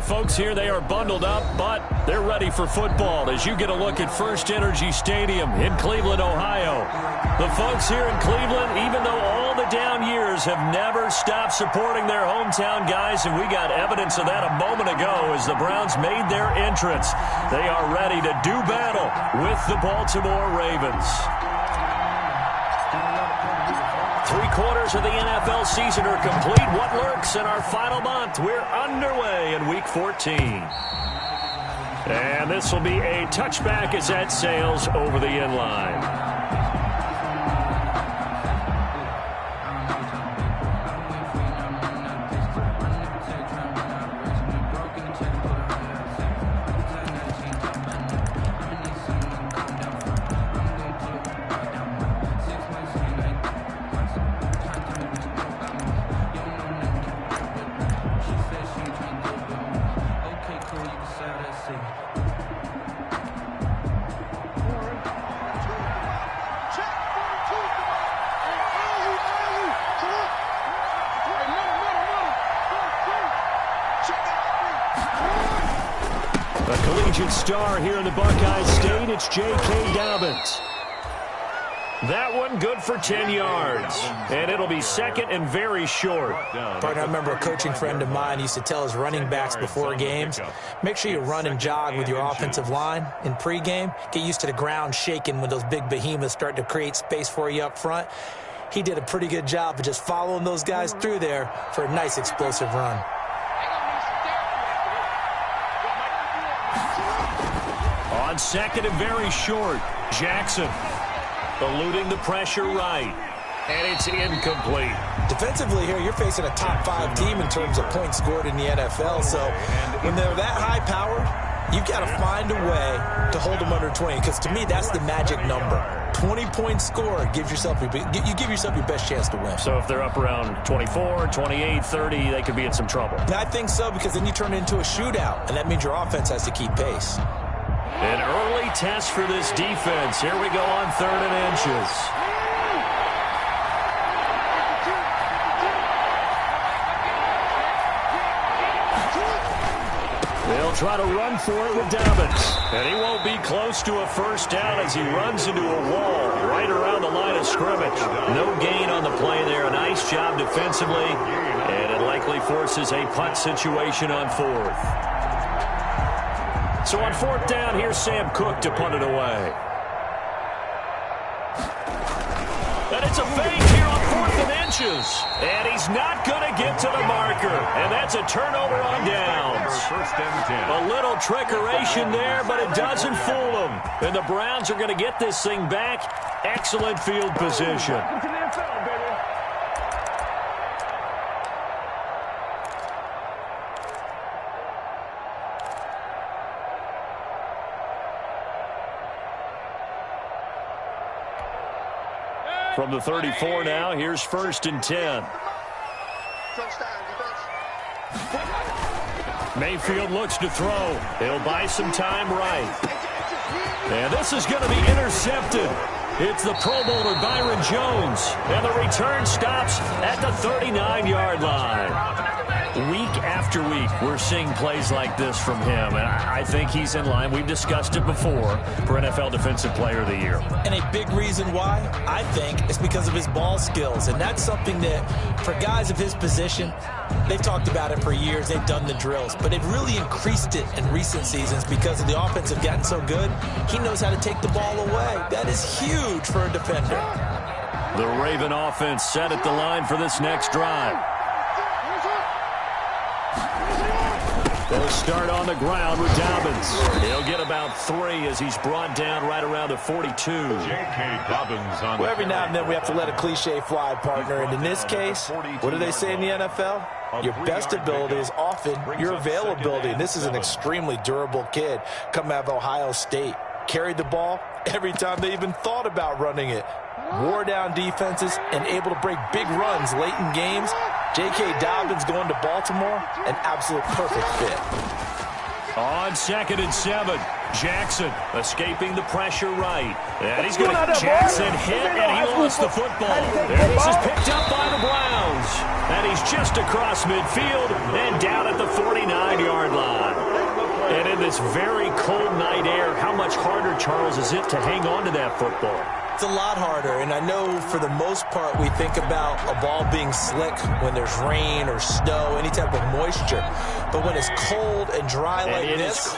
folks here, they are bundled up, but they're ready for football as you get a look at First Energy Stadium in Cleveland, Ohio. The folks here in Cleveland, even though all the down years, have never stopped supporting their hometown guys, and we got evidence of that a moment ago as the Browns made their entrance. They are ready to do battle with the Baltimore Ravens. 3/4 of the NFL season are complete. What lurks in our final month? We're underway in Week 14. And this will be a touchback as that sails over the end line. A collegiate star here in the Buckeye State, it's J.K. Dobbins. That one good for 10 yards, and it'll be second and very short. Partner, I remember a coaching friend of mine used to tell his running backs before games, make sure you run and jog with your offensive line in pregame. Get used to the ground shaking when those big behemoths start to create space for you up front. He did a pretty good job of just following those guys through there for a nice explosive run. On second and very short, Jackson eluding the pressure right, and it's incomplete. Defensively here, you're facing a top-5 team in terms of points scored in the NFL, so when they're that high-powered, you've got to find a way to hold them under 20, because to me, that's the magic number. 20 points scored gives yourself you give yourself your best chance to win. So if they're up around 24, 28, 30, they could be in some trouble. I think so, because then you turn it into a shootout, and that means your offense has to keep pace. An early test for this defense. Here we go on 3rd and inches. They'll try to run for it with Dobbins. And he won't be close to a first down as he runs into a wall right around the line of scrimmage. No gain on the play there. A nice job defensively. And it likely forces a punt situation on 4th. So on 4th down, here's Sam Cook to punt it away. And it's a fake here on 4th and inches. And he's not going to get to the marker. And that's a turnover on downs. A little trickeration there, but it doesn't fool them. And the Browns are going to get this thing back. Excellent field position. From the 34 now, here's 1st and 10. Mayfield looks to throw. He'll buy some time right. And this is going to be intercepted. It's the Pro Bowler Byron Jones. And the return stops at the 39-yard line. Week after week, we're seeing plays like this from him, and I think he's in line. We've discussed it before for NFL Defensive Player of the Year. And a big reason why, I think, is because of his ball skills, and that's something that, for guys of his position, they've talked about it for years. They've done the drills, but they've really increased it in recent seasons because of the offense have gotten so good. He knows how to take the ball away. That is huge for a defender. The Raven offense set at the line for this next drive. They'll start on the ground with Dobbins. He'll get about 3 as he's brought down right around the 42. J.K. Dobbins on well, every now and then we have to let a cliche fly, partner. And in this case, what do they say in the NFL? Your best ability is often your availability. And this is an extremely durable kid coming out of Ohio State. Carried the ball every time they even thought about running it. Wore down defenses and able to break big runs late in games. J.K. Dobbins going to Baltimore, an absolute perfect fit. On 2nd and 7, Jackson escaping the pressure right. And he's going to Jackson hit, and he lost the football. And this is picked up by the Browns. And he's just across midfield and down at the 49-yard line. And in this very cold night air, how much harder, Charles, is it to hang on to that football? It's a lot harder, and I know for the most part we think about a ball being slick when there's rain or snow, any type of moisture. But when it's cold and dry like this,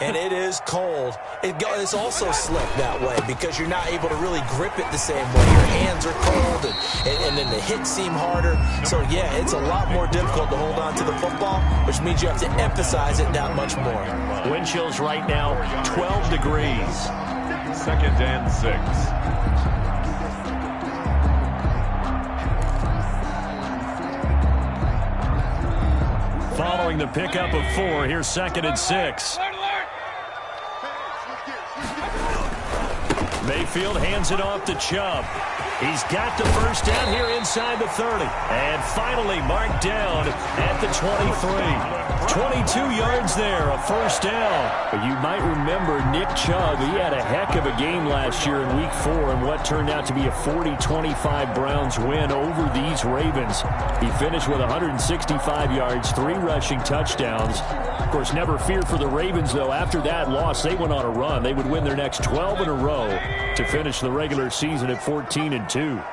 and it is cold, it's also slick that way because you're not able to really grip it the same way. Your hands are cold, and then the hits seem harder. So, yeah, it's a lot more difficult to hold on to the football, which means you have to emphasize it that much more. Wind chills right now, 12 degrees. 2nd and 6. Following the pickup of 4, here's 2nd and 6. Mayfield hands it off to Chubb. He's got the first down here inside the 30. And finally marked down at the 23. 22 yards there, a first down. But you might remember Nick Chubb. He had a heck of a game last year in Week 4 in what turned out to be a 40-25 Browns win over these Ravens. He finished with 165 yards, 3 rushing touchdowns. Of course, never fear for the Ravens, though. After that loss, they went on a run. They would win their next 12 in a row to finish the regular season at 14-2.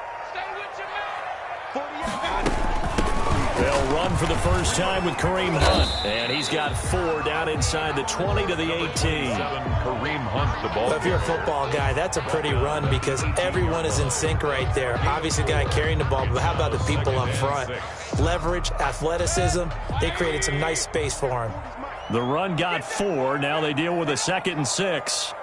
They'll run for the first time with Kareem Hunt. And he's got 4 down inside the 20 to the 18. Kareem Hunt, the ball. If you're a football guy, that's a pretty run because everyone is in sync right there. Obviously, the guy carrying the ball, but how about the people up front? Leverage, athleticism, they created some nice space for him. The run got 4. Now they deal with a 2nd and 6.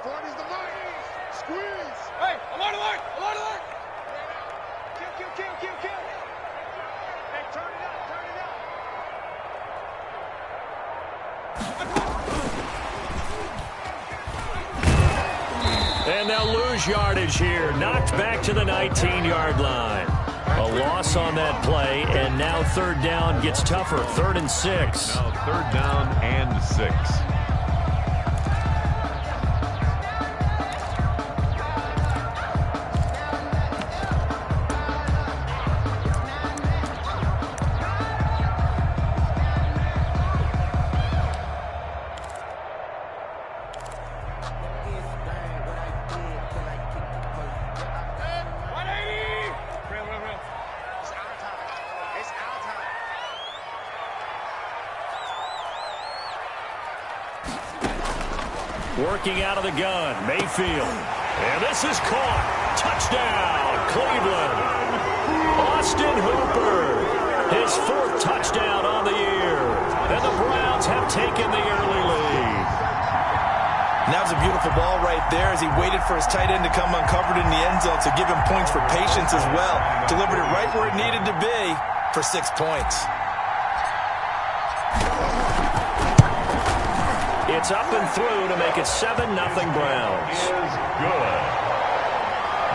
And they'll lose yardage here. Knocked back to the 19-yard line. A loss on that play, and now 3rd down gets tougher. 3rd and 6. Now 3rd down and 6. Working out of the gun, Mayfield. And this is caught. Touchdown, Cleveland. Austin Hooper, his 4th touchdown on the year. And the Browns have taken the early lead. And that was a beautiful ball right there as he waited for his tight end to come uncovered in the end zone to give him points for patience as well. Delivered it right where it needed to be for 6 points. It's up and through to make it 7-0 Browns. Is good.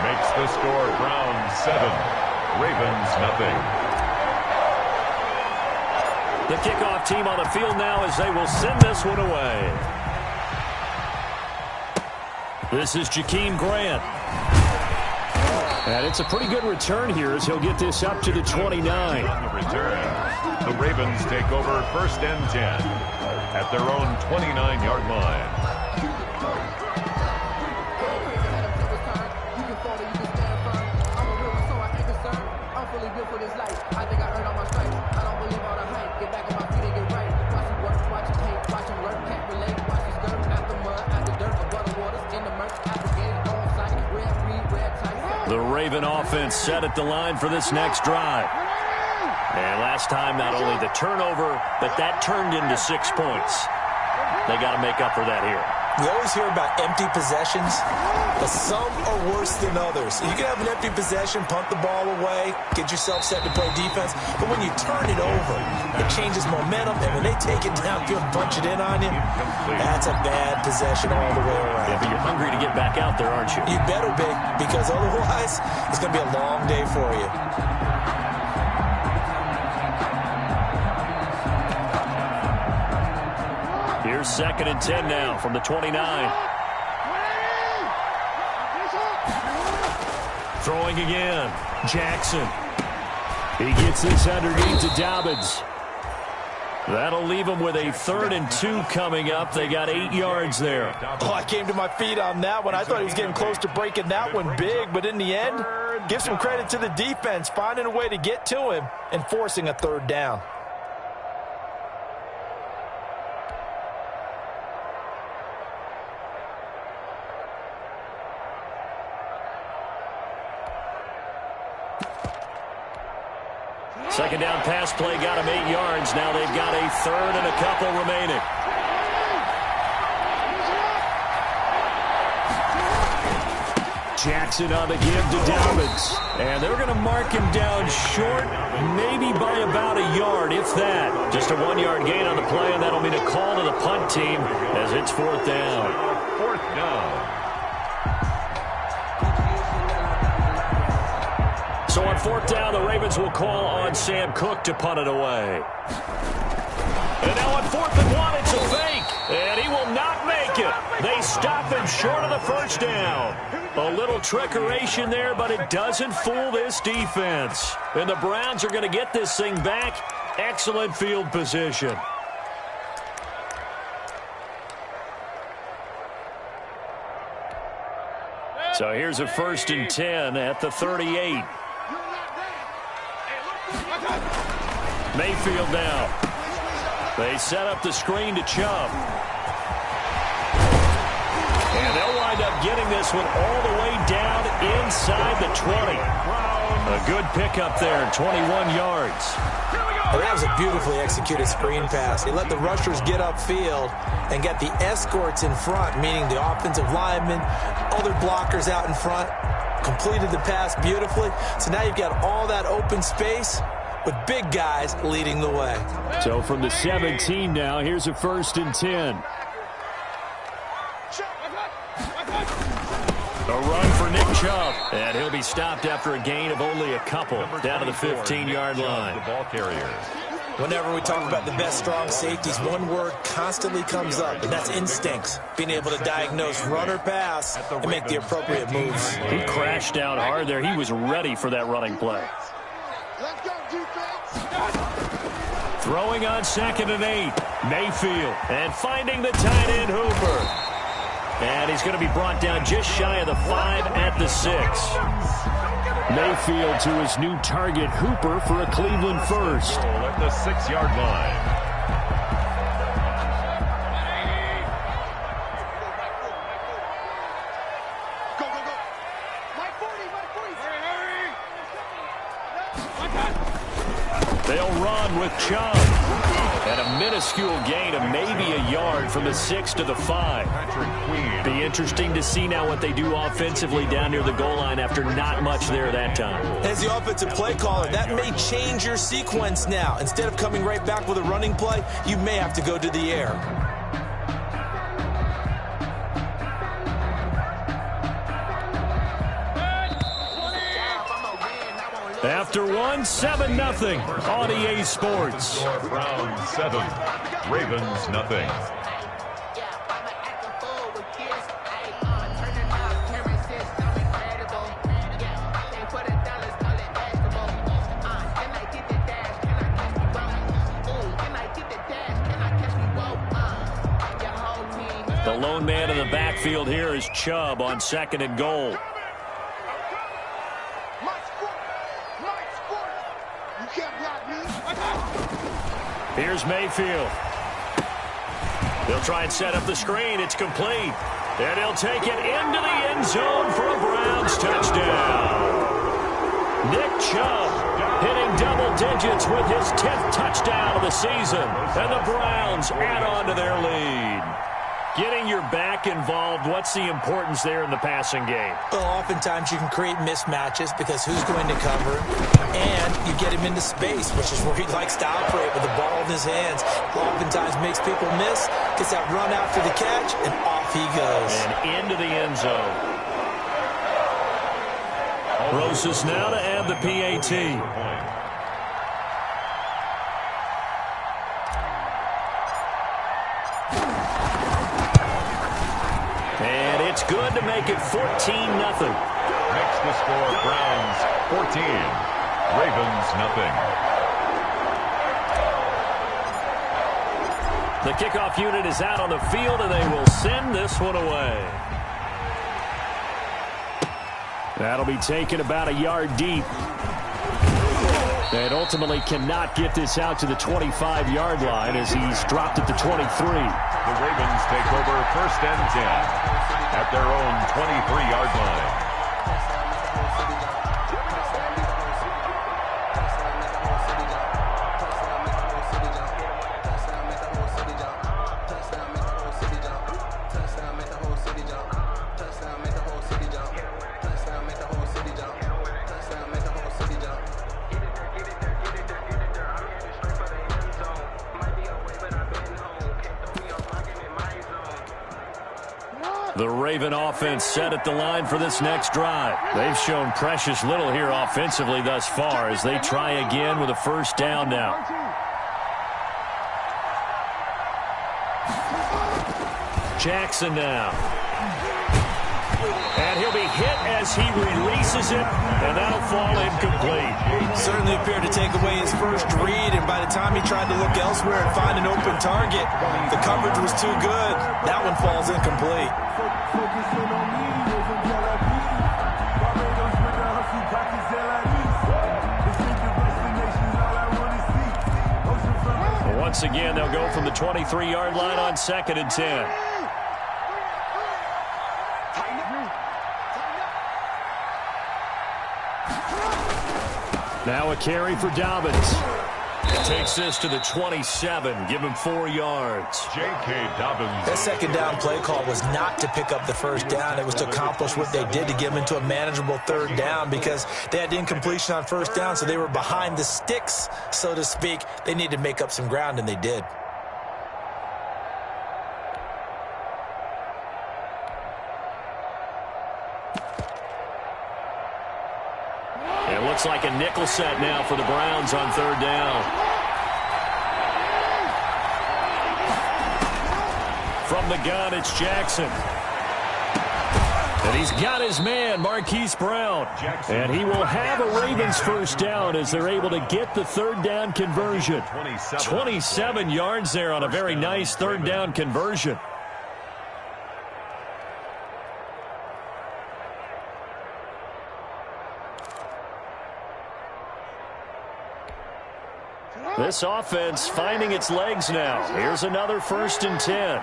Makes the score Browns 7, Ravens nothing. The kickoff team on the field now as they will send this one away. This is Jakeem Grant. And it's a pretty good return here as he'll get this up to the 29. On the return, the Ravens take over 1st and 10. At their own 29-yard line. The Raven offense set at the line for this next drive. And last time, not only the turnover, but that turned into 6 points. They got to make up for that here. We always hear about empty possessions, but some are worse than others. You can have an empty possession, punt the ball away, get yourself set to play defense, but when you turn it over, it changes momentum, and when they take it downfield and punch it in on you, that's a bad possession all the way around. Yeah, but you're hungry to get back out there, aren't you? You better be, because otherwise, it's going to be a long day for you. Here's 2nd and 10 now from the 29. Throwing again. Jackson. He gets this underneath to Dobbins. That'll leave him with a 3rd and 2 coming up. They got 8 yards there. Oh, I came to my feet on that one. I thought he was getting close to breaking that one big, but in the end, give some credit to the defense, finding a way to get to him and forcing a 3rd down. Second down pass play got him 8 yards. Now they've got a 3rd and a couple remaining. Jackson on the give to Dobbins. And they're going to mark him down short, maybe by about a yard, if that. Just a 1-yard gain on the play, and that'll be a call to the punt team as it's 4th down. 4th down. So on 4th down, the Ravens will call on Sam Cook to punt it away. And now on 4th and 1, it's a fake. And he will not make it. They stop him short of the 1st down. A little trickeration there, but it doesn't fool this defense. And the Browns are going to get this thing back. Excellent field position. So here's a 1st and 10 at the 38. Mayfield now. They set up the screen to Chubb. And they'll wind up getting this one all the way down inside the 20. A good pickup there, 21 yards. Well, that was a beautifully executed screen pass. They let the rushers get upfield and get the escorts in front, meaning the offensive linemen, other blockers out in front, completed the pass beautifully. So now you've got all that open space with big guys leading the way. So from the 17 now, here's a 1st and 10. A run for Nick Chubb, and he'll be stopped after a gain of only a couple down to the 15-yard line. The ball carrier. Whenever we talk about the best strong safeties, one word constantly comes up, and that's instincts. Being able to diagnose run or pass and make the appropriate moves. He crashed down hard there. He was ready for that running play. Throwing on 2nd and 8. Mayfield, and finding the tight end Hooper. And he's going to be brought down just shy of the 5 at the 6. Mayfield to his new target, Hooper, for a Cleveland first. At the 6-yard line. They'll run with Chubb. And a minuscule gain of maybe a yard from the 6 to the 5. Be interesting to see now what they do offensively down near the goal line after not much there that time. As the offensive play caller, that may change your sequence now. Instead of coming right back with a running play, you may have to go to the air. After one, 7-0 on EA Sports. Browns 7, Ravens nothing. The lone man in the backfield here is Chubb on 2nd and goal. Here's Mayfield. They'll try and set up the screen. It's complete. And he'll take it into the end zone for a Browns touchdown. Nick Chubb hitting double digits with his 10th touchdown of the season. And the Browns add on to their lead. Getting your back involved, what's the importance there in the passing game? Well, oftentimes you can create mismatches because who's going to cover him? And you get him into space, which is where he likes to operate with the ball in his hands. Oftentimes makes people miss, gets that run after the catch, and off he goes. And into the end zone. Rosas now to add the PAT. Next That's the score. Browns 14, Ravens nothing. The kickoff unit is out on the field, and they will send this one away. That'll be taken about a yard deep. And ultimately cannot get this out to the 25-yard line as he's dropped at the 23. The Ravens take over 1st and 10 at their own 23-yard line. The Raven offense set at the line for this next drive. They've shown precious little here offensively thus far as they try again with a 1st down now. Jackson now. And he'll be hit as he releases it, and that'll fall incomplete. Certainly appeared to take away his first read, and by the time he tried to look elsewhere and find an open target, the coverage was too good. That one falls incomplete. Once again, they'll go from the 23-yard line on 2nd and 10. Now a carry for Dobbins. Takes this to the 27. Give him 4 yards. J.K. Dobbins. That 2nd down play call was not to pick up the 1st down. It was to accomplish what they did to get them into a manageable 3rd down because they had incompletion on 1st down, so they were behind the sticks, so to speak. They needed to make up some ground, and they did. It looks like a nickel set now for the Browns on 3rd down. From the gun, it's Jackson. And he's got his man, Marquise Brown. And he will have a Ravens 1st down as they're able to get the 3rd down conversion. 27 yards there on a very nice 3rd down conversion. This offense finding its legs now. Here's another 1st and 10.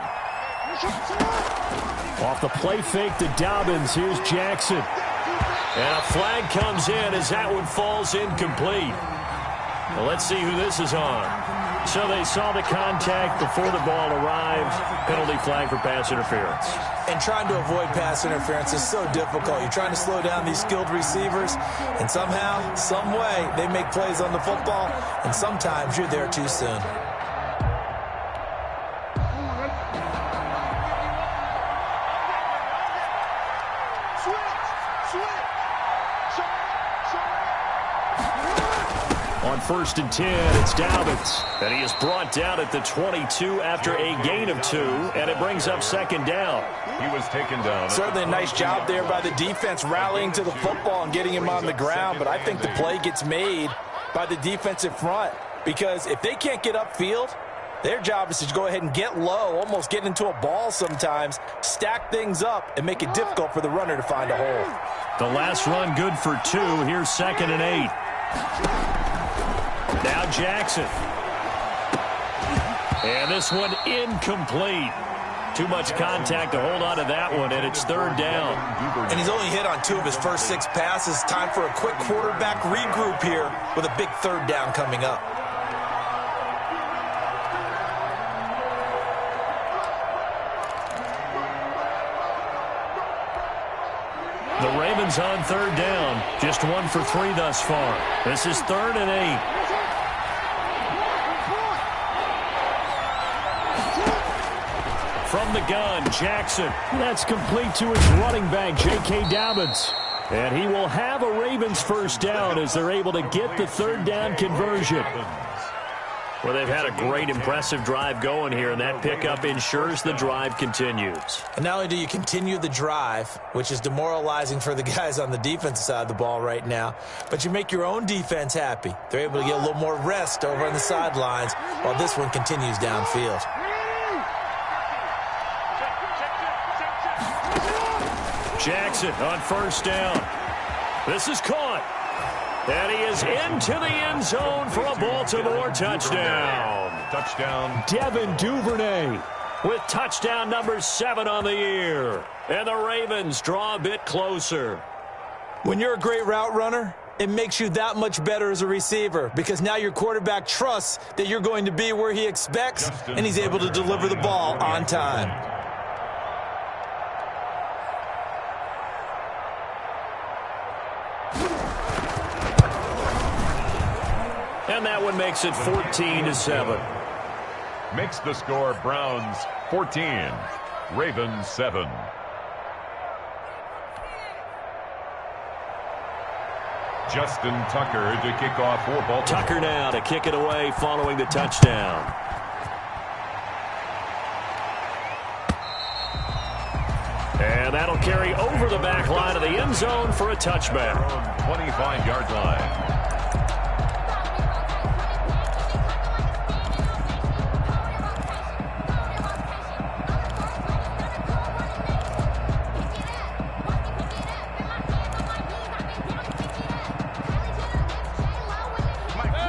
Off the play fake to Dobbins. Here's Jackson. And a flag comes in as that one falls incomplete. Well, let's see who this is on. So they saw the contact before the ball arrived. Penalty flag for pass interference. And trying to avoid pass interference is so difficult. You're trying to slow down these skilled receivers, and somehow, some way, they make plays on the football, and sometimes you're there too soon. On 1st and 10, it's Dobbins. And he is brought down at the 22 after a gain of 2, and it brings up 2nd down. He was taken down. Certainly a nice job there by the defense rallying to the football and getting him on the ground, but I think the play gets made by the defensive front because if they can't get upfield, their job is to go ahead and get low, almost get into a ball sometimes, stack things up, and make it difficult for the runner to find a hole. The last run good for 2. Here's 2nd and 8. Now Jackson. And this one incomplete. Too much contact to hold on to that one, and it's 3rd down. And he's only hit on 2 of his first 6 passes. Time for a quick quarterback regroup here with a big 3rd down coming up. The Ravens on 3rd down. Just 1 for 3 thus far. This is 3rd and 8. From the gun, Jackson. That's complete to his running back, J.K. Dobbins. And he will have a Ravens 1st down as they're able to get the 3rd down conversion. Well, they've had a great, impressive drive going here, and that pickup ensures the drive continues. And not only do you continue the drive, which is demoralizing for the guys on the defensive side of the ball right now, but you make your own defense happy. They're able to get a little more rest over on the sidelines while this one continues downfield. Jackson on first down. This is caught. And he is into the end zone for a Baltimore touchdown. Touchdown. Devin Duvernay with touchdown number 7 on the year. And the Ravens draw a bit closer. When you're a great route runner, it makes you that much better as a receiver because now your quarterback trusts that you're going to be where he expects, and he's able to deliver the ball on time. And that one makes it 14-7. Makes the score Browns 14, Ravens 7. Justin Tucker to kick off for Baltimore. Tucker now to kick it away following the touchdown. And that'll carry over the back line of the end zone for a touchback. 25-yard line.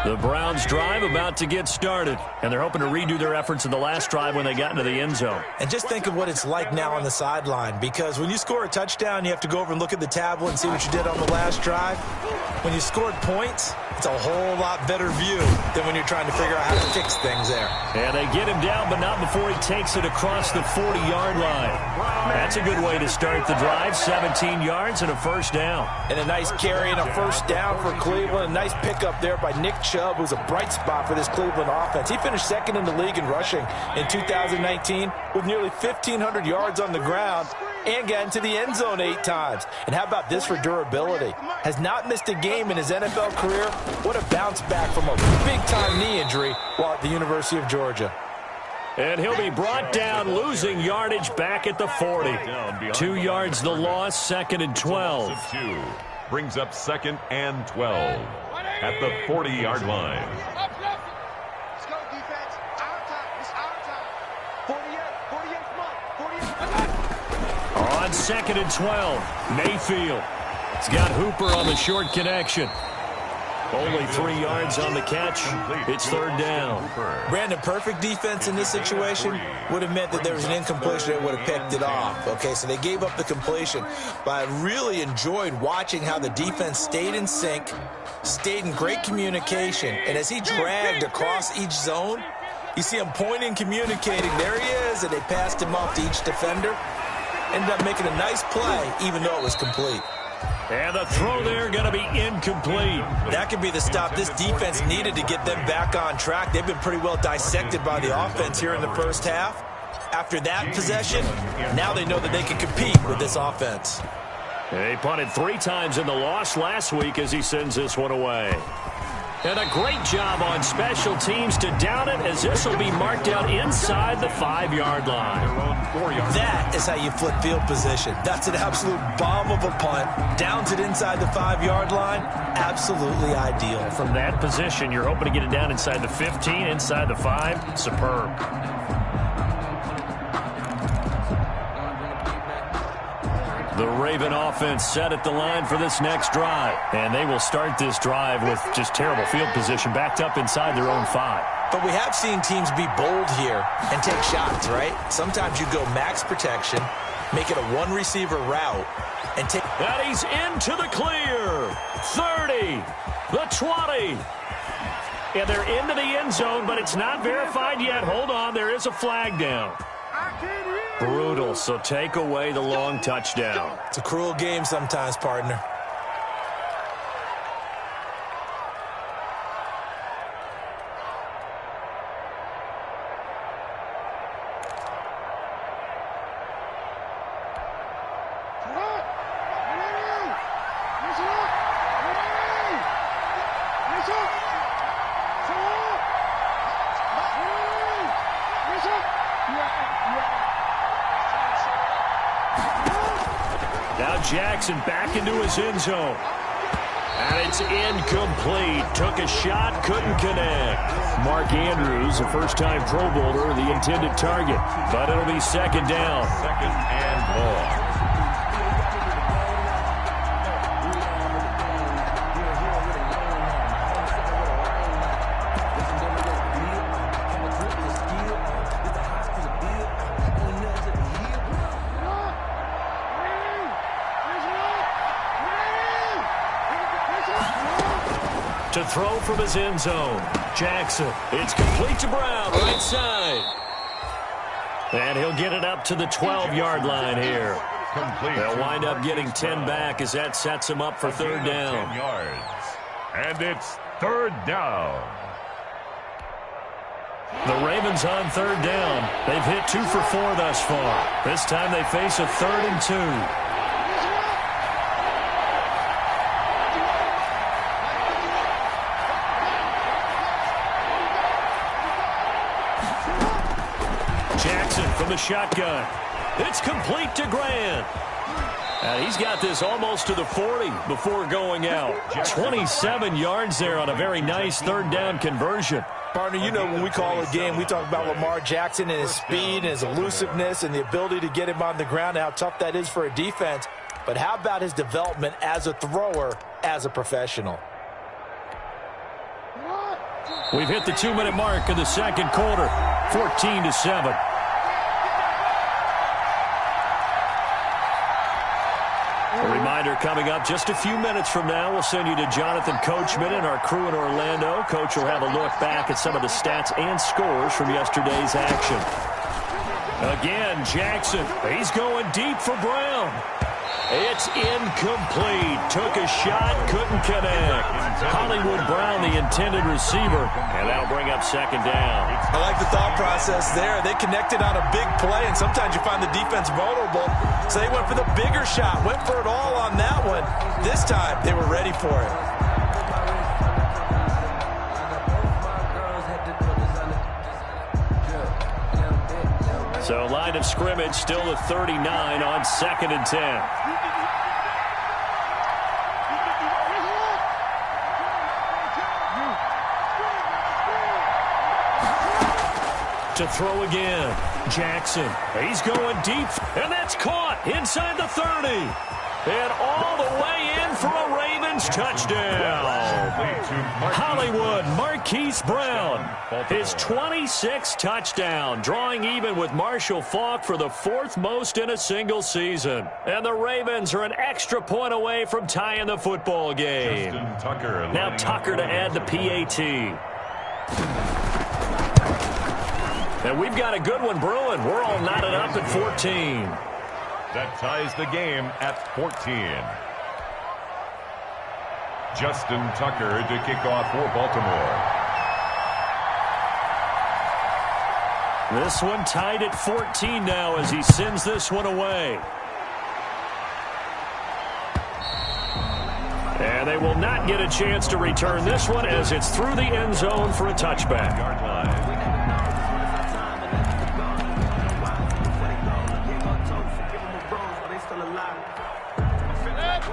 The Browns drive about to get started, and they're hoping to redo their efforts in the last drive when they got into the end zone. And just think of what it's like now on the sideline, because when you score a touchdown, you have to go over and look at the tablet and see what you did on the last drive. When you scored points, it's a whole lot better view than when you're trying to figure out how to fix things there. And they get him down, but not before he takes it across the 40-yard line. That's a good way to start the drive, 17 yards and a first down. And a nice carry and a first down for Cleveland. A nice pickup there by Nick Chubb, who's a bright spot for this Cleveland offense. He finished second in the league in rushing in 2019 with nearly 1,500 yards on the ground and got into the end zone 8 times. And how about this for durability? Has not missed a game in his NFL career. What a bounce back from a big-time knee injury while at the University of Georgia. And he'll be brought down, losing yardage back at the 40. 2 yards the loss, 2nd and 12. Brings up 2nd and 12 at the 40-yard line. Let's go, defense. Our time. It's our time. 48, come on. 48. On 2nd and 12, Mayfield. He's got Hooper on the short connection. Only 3 yards on the catch. It's 3rd down. Brandon, perfect defense in this situation would have meant that there was an incompletion that would have picked it off. Okay, so they gave up the completion. But I really enjoyed watching how the defense stayed in sync, stayed in great communication. And as he dragged across each zone, you see him pointing, communicating. There he is, and they passed him off to each defender. Ended up making a nice play, even though it was complete. And the throw there going to be incomplete. That could be the stop this defense needed to get them back on track. They've been pretty well dissected by the offense here in the first half. After that possession, now they know that they can compete with this offense. They punted 3 times in the loss last week as he sends this one away. And a great job on special teams to down it, as this will be marked out inside the 5-yard line. That is how you flip field position. That's an absolute bomb of a punt. Downs it inside the 5-yard line. Absolutely ideal. From that position, you're hoping to get it down inside the 15, inside the 5. Superb. The Raven offense set at the line for this next drive. And they will start this drive with just terrible field position, backed up inside their own 5. But we have seen teams be bold here and take shots, right? Sometimes you go max protection, make it a one-receiver route, and take... And he's into the clear. 30, the 20. And they're into the end zone, but it's not verified yet. Hold on, there is a flag down. Brutal, so take away the long touchdown. It's a cruel game sometimes, partner. Jackson back into his end zone. And it's incomplete. Took a shot, couldn't connect. Mark Andrews, a first-time Pro Bowler, the intended target. But it'll be second down. Second and more. To throw from his end zone. Jackson. It's complete to Brown, right side. And he'll get it up to the 12-yard line here. They'll wind up getting 10 back as that sets him up for third down. 10 yards. And it's third down. The Ravens on third down. They've hit 2 for 4 thus far. This time they face a 3rd and 2. From the shotgun. It's complete to Grant. And he's got this almost to the 40 before going out. 27 yards there on a very nice third down conversion. Partner, you know when we call a game, we talk about Lamar Jackson and his speed and his elusiveness and the ability to get him on the ground and how tough that is for a defense. But how about his development as a thrower, as a professional? We've hit the 2-minute mark of the second quarter. 14-7. A reminder coming up just a few minutes from now. We'll send you to Jonathan Coachman and our crew in Orlando. Coach will have a look back at some of the stats and scores from yesterday's action. Again, Jackson. He's going deep for Brown. It's incomplete. Took a shot, couldn't connect. Hollywood Brown, the intended receiver, and that'll bring up second down. I like the thought process there. They connected on a big play, and sometimes you find the defense vulnerable. So they went for the bigger shot, went for it all on that one. This time, they were ready for it. So line of scrimmage still the 39 on 2nd and 10. To throw again. Jackson. He's going deep. And that's caught inside the 30. And all the way in for a Ravens touchdown. Hollywood Marquise Brown. His 26th touchdown. Drawing even with Marshall Faulk for the 4th most in a single season. And the Ravens are an extra point away from tying the football game. Now Tucker to add the PAT. And we've got a good one brewing. We're all knotted up at 14. That ties the game at 14. Justin Tucker to kick off for Baltimore. This one tied at 14 now as he sends this one away. And they will not get a chance to return this one as it's through the end zone for a touchback. Yard line.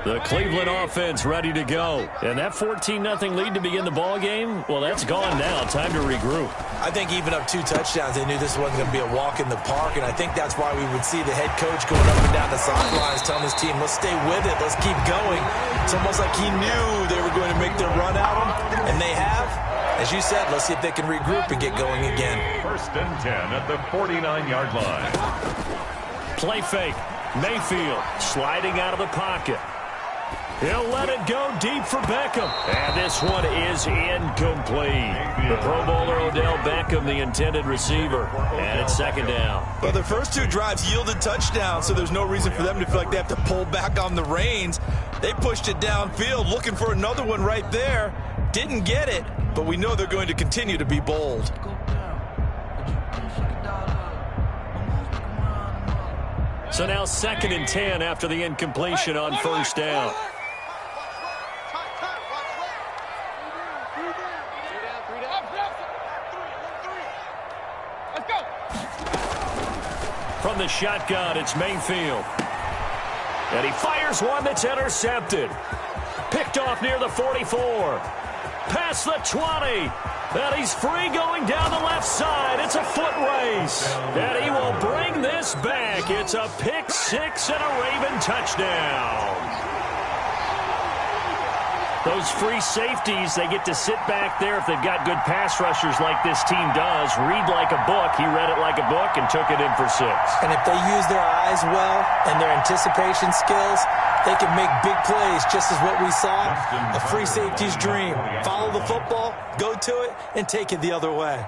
The Cleveland offense ready to go. And that 14-0 lead to begin the ball game, well, that's gone now. Time to regroup. I think even up 2 touchdowns, they knew this wasn't going to be a walk in the park, and I think that's why we would see the head coach going up and down the sidelines telling his team, let's stay with it, let's keep going. It's almost like he knew they were going to make their run at him, and they have. As you said, let's see if they can regroup and get going again. 1st and 10 at the 49-yard line. Play fake. Mayfield sliding out of the pocket. He'll let it go deep for Beckham. And this one is incomplete. The Pro Bowler Odell Beckham, the intended receiver. And it's second down. Well, their first 2 drives yielded touchdowns, so there's no reason for them to feel like they have to pull back on the reins. They pushed it downfield, looking for another one right there. Didn't get it, but we know they're going to continue to be bold. So now 2nd and 10 after the incompletion on first down. From the shotgun, it's Mayfield. And he fires one that's intercepted. Picked off near the 44. Past the 20. And he's free going down the left side. It's a foot race. And he will bring this back. It's a pick six and a Raven touchdown. Those free safeties, they get to sit back there if they've got good pass rushers like this team does. Read like a book. He read it like a book and took it in for 6. And if they use their eyes well and their anticipation skills, they can make big plays, just as what we saw. A free safety's dream. Follow the football, go to it, and take it the other way.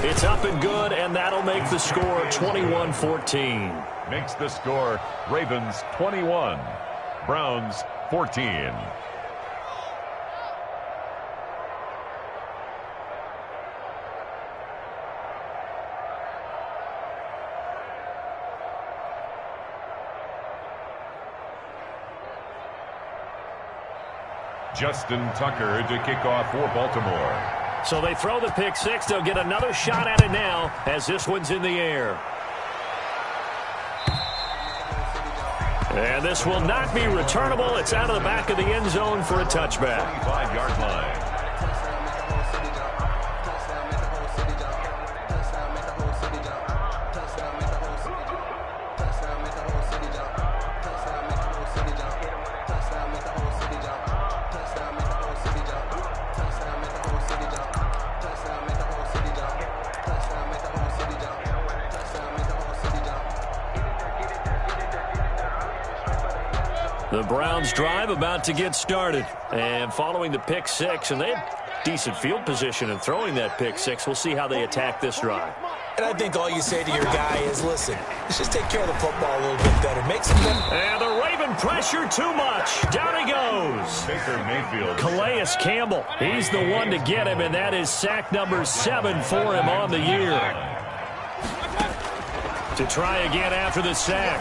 It's up and good, and that'll make the score 21-14. Makes the score Ravens 21, Browns 14. Justin Tucker to kick off for Baltimore. So they throw the pick six. They'll get another shot at it now as this one's in the air. And this will not be returnable. It's out of the back of the end zone for a touchback. 25-yard line. The Browns drive about to get started. And following the pick six, and they had decent field position in throwing that pick six. We'll see how they attack this drive. And I think all you say to your guy is, listen, let's just take care of the football a little bit better. Make some better. And the Raven pressure too much. Down he goes. Baker Mayfield. Calais Campbell. He's the one to get him, and that is sack number 7 for him on the year. To try again after the sack.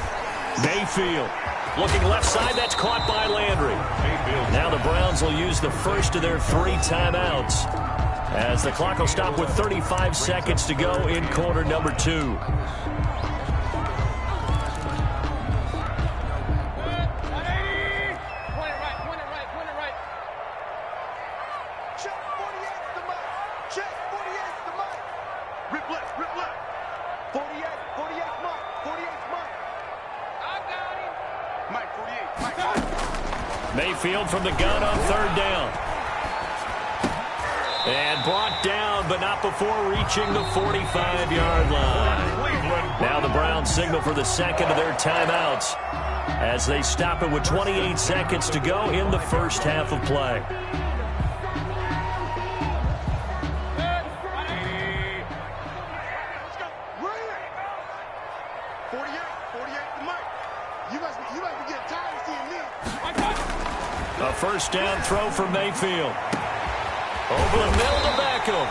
Mayfield. Looking left side, that's caught by Landry. Now the Browns will use the first of their 3 timeouts as the clock will stop with 35 seconds to go in quarter number 2. Mayfield from the gun on 3rd down. And brought down, but not before reaching the 45-yard line. Now the Browns signal for the second of their timeouts as they stop it with 28 seconds to go in the first half of play. A first down throw for Mayfield. Over the middle to Beckham.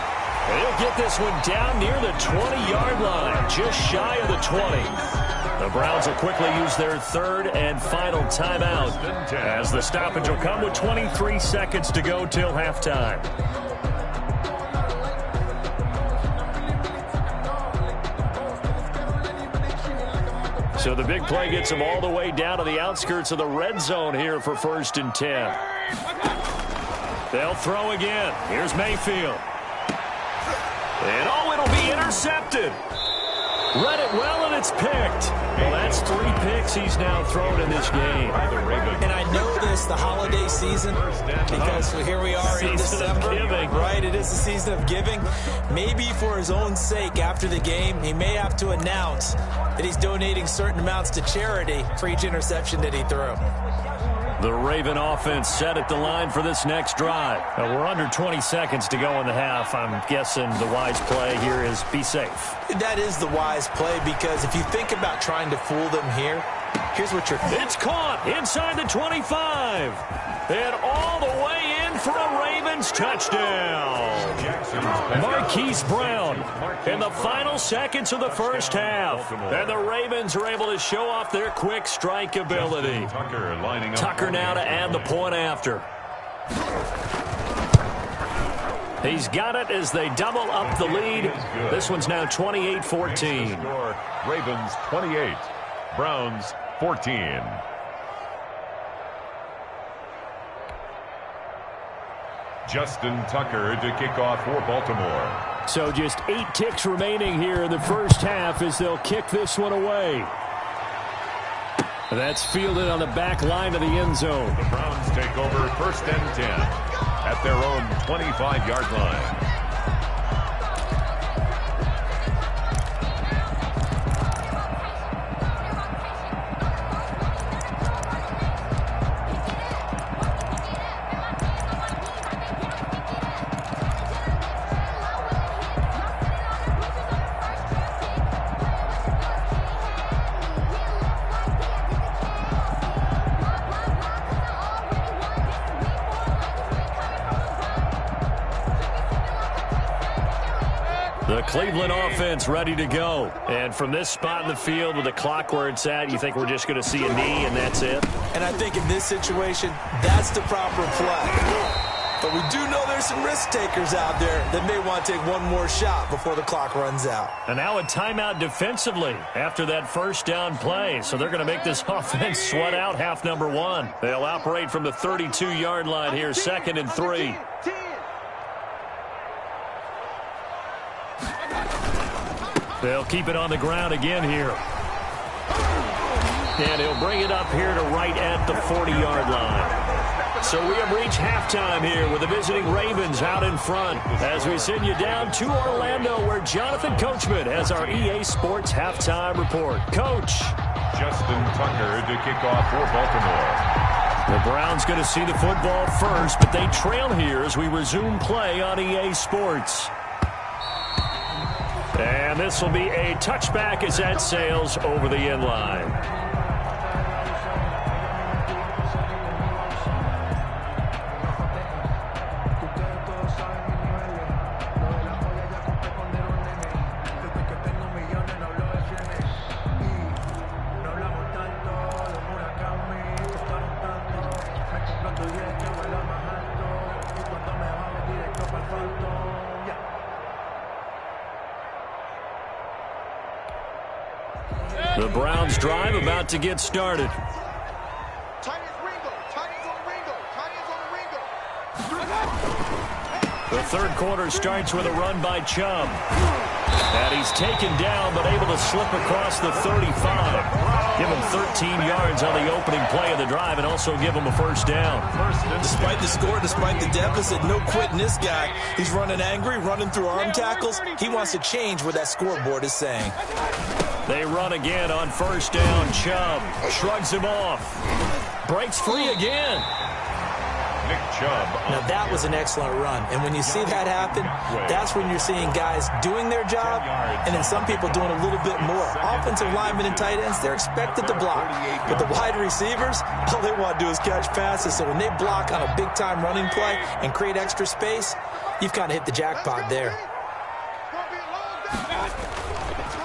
He'll get this one down near the 20-yard line, just shy of the 20. The Browns will quickly use their 3rd and final timeout as the stoppage will come with 23 seconds to go till halftime. So the big play gets them all the way down to the outskirts of the red zone here for 1st and 10. They'll throw again. Here's Mayfield. And it'll be intercepted. Read it well, and it's picked. Well, that's 3 picks he's now thrown in this game. And I know this, the holiday season, because here we are in December. Right, it is the season of giving. Maybe for his own sake, after the game, he may have to announce that he's donating certain amounts to charity for each interception that he threw. The Raven offense set at the line for this next drive. We're under 20 seconds to go in the half. I'm guessing the wise play here is be safe. That is the wise play, because if you think about trying to fool them here, here's what you're... It's caught inside the 25. And all the way in for a Ravens touchdown. Marquise Brown in the final seconds of the first half. And the Ravens are able to show off their quick strike ability. Tucker now to add the point after. He's got it as they double up the lead. This one's now 28-14. Ravens 28, Browns 14. Justin Tucker to kick off for Baltimore. So just 8 ticks remaining here in the first half as they'll kick this one away. That's fielded on the back line of the end zone. The Browns take over first and 10 at their own 25-yard line. The Cleveland offense ready to go. And from this spot in the field with the clock where it's at, you think we're just going to see a knee and that's it? And I think in this situation, that's the proper play. But we do know there's some risk takers out there that may want to take one more shot before the clock runs out. And now a timeout defensively after that first down play. So they're going to make this offense sweat out half number 1. They'll operate from the 32-yard line here, 2nd and 3. They'll keep it on the ground again here. And he'll bring it up here to right at the 40-yard line. So we have reached halftime here with the visiting Ravens out in front as we send you down to Orlando where Jonathan Coachman has our EA Sports halftime report. Coach. Justin Tucker to kick off for Baltimore. The Browns going to see the football first, but they trail here as we resume play on EA Sports. And this will be a touchback as that sails over the end line. The Browns drive about to get started. The third quarter starts with a run by Chubb. And he's taken down but able to slip across the 35. Give him 13 yards on the opening play of the drive and also give him a first down. Despite the score, despite the deficit, no quitting this guy. He's running angry, running through arm tackles. He wants to change what that scoreboard is saying. They run again on first down. Chubb shrugs him off. Breaks free again. Nick Chubb. Now that was an excellent run. And when you see that happen, that's when you're seeing guys doing their job and then some people doing a little bit more. Offensive linemen and tight ends, they're expected to block. But the wide receivers, all they want to do is catch passes. So when they block on a big-time running play and create extra space, you've kind of hit the jackpot there.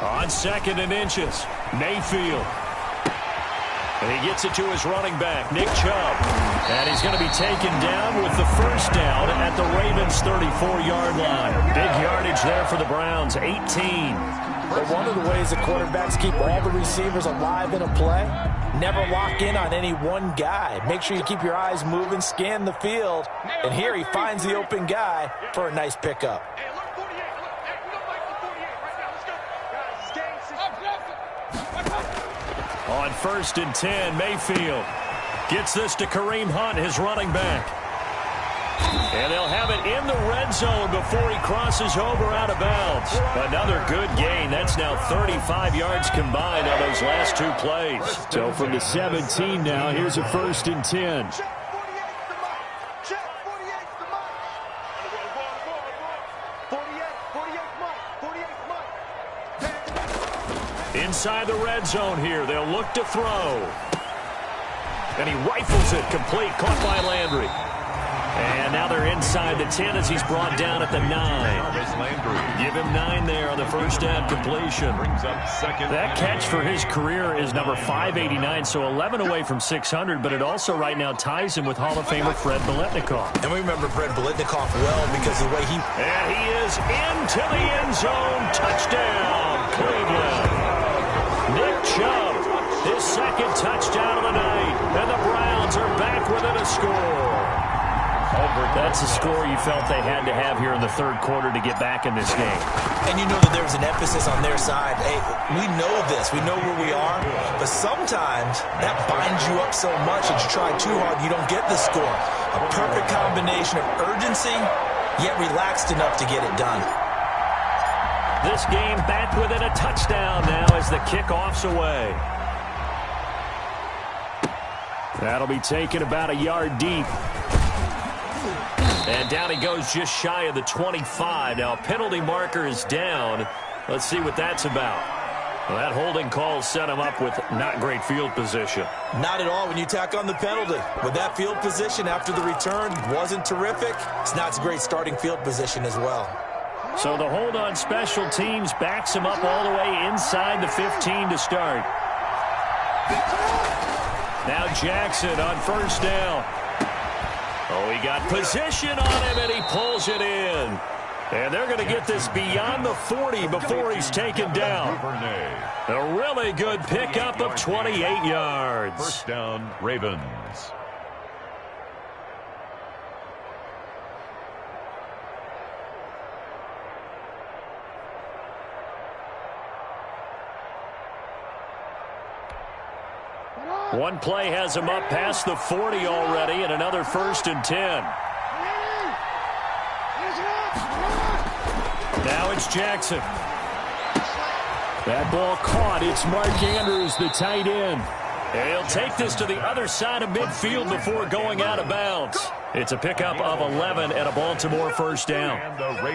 On 2nd and inches, Mayfield. And he gets it to his running back, Nick Chubb. And he's going to be taken down with the first down at the Ravens' 34-yard line. Big yardage there for the Browns, 18. But one of the ways the quarterbacks keep all the receivers alive in a play, never lock in on any one guy. Make sure you keep your eyes moving, scan the field. And here he finds the open guy for a nice pickup. On 1st and 10, Mayfield gets this to Kareem Hunt, his running back. And they'll have it in the red zone before he crosses over out of bounds. Another good gain. That's now 35 yards combined on those last 2 plays. So from the 17 now, here's a 1st and 10. Inside the red zone here, they'll look to throw. And he rifles it complete, caught by Landry. And now they're inside the 10 as he's brought down at the 9. Give him 9 there on the first down completion. That catch for his career is number 589, so 11 away from 600, but it also right now ties him with Hall of Famer Fred Biletnikoff. And we remember Fred Biletnikoff well because of the way he... And he is into the end zone. Touchdown, Cleveland. Nick Chubb, his second touchdown of the night, and the Browns are back within a score. That's a score you felt they had to have here in the third quarter to get back in this game. And you know that there's an emphasis on their side. Hey, we know this. We know where we are. But sometimes that binds you up so much that you try too hard, you don't get the score. A perfect combination of urgency, yet relaxed enough to get it done. This game back within a touchdown now as the kickoff's away. That'll be taken about a yard deep. And down he goes just shy of the 25. Now, penalty marker is down. Let's see what that's about. Well, that holding call set him up with not great field position. Not at all when you tack on the penalty. With that field position after the return wasn't terrific. It's not a great starting field position as well. So the hold on special teams backs him up all the way inside the 15 to start. Now Jackson on first down. Oh, he got position on him, and he pulls it in. And they're going to get this beyond the 40 before he's taken down. A really good pickup of 28 yards. First down, Ravens. One play has him up past the 40 already, and another 1st and 10. Now it's Jackson. That ball caught. It's Mark Andrews, the tight end. And he'll take this to the other side of midfield before going out of bounds. It's a pickup of 11 and a Baltimore first down.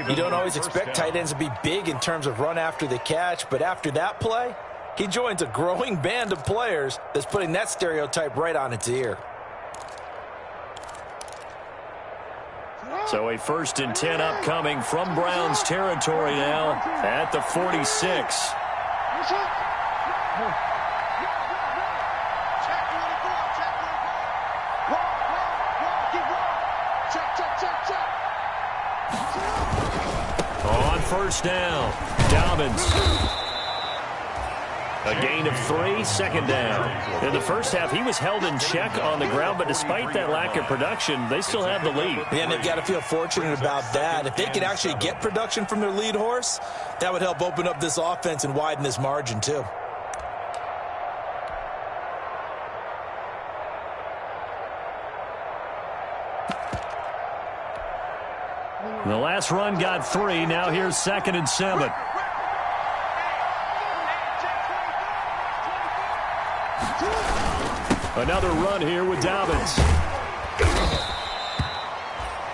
You don't always expect tight ends to be big in terms of run after the catch, but after that play, he joins a growing band of players that's putting that stereotype right on its ear. So a 1st and 10 upcoming from Browns territory now at the 46. On first down, Dobbins. A gain of 3, second down. In the first half, he was held in check on the ground, but despite that lack of production, they still have the lead. Yeah, and they've got to feel fortunate about that. If they could actually get production from their lead horse, that would help open up this offense and widen this margin, too. The last run got 3. Now here's 2nd and 7. Another run here with Dobbins.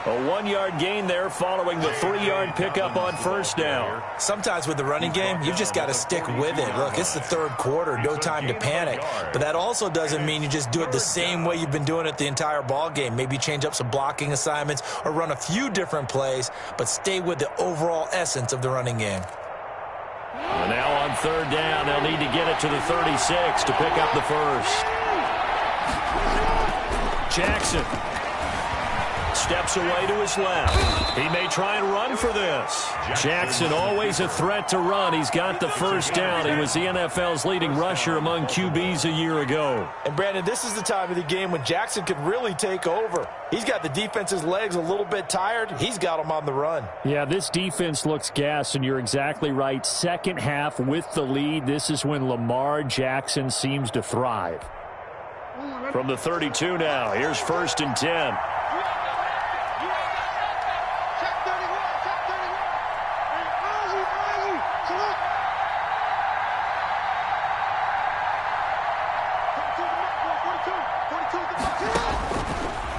A 1-yard gain there following the 3-yard pickup on first down. Sometimes with the running game, you've just got to stick with it. Look, it's the third quarter, no time to panic. But that also doesn't mean you just do it the same way you've been doing it the entire ball game. Maybe change up some blocking assignments or run a few different plays, but stay with the overall essence of the running game. And now on third down, they'll need to get it to the 36 to pick up the first. Jackson steps away to his left. He may try and run for this. Jackson always a threat to run. He's got the first down. He was the NFL's leading rusher among QBs a year ago. And Brandon, this is the time of the game when Jackson could really take over. He's got the defense's legs a little bit tired. He's got them on the run. Yeah, this defense looks gassed, and you're exactly right. Second half with the lead, this is when Lamar Jackson seems to thrive. From the 32 now, here's 1st and 10.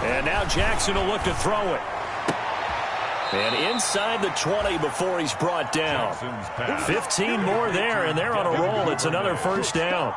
And now Jackson will look to throw it. And inside the 20 before he's brought down. 15 more there, and they're on a roll. It's another first down.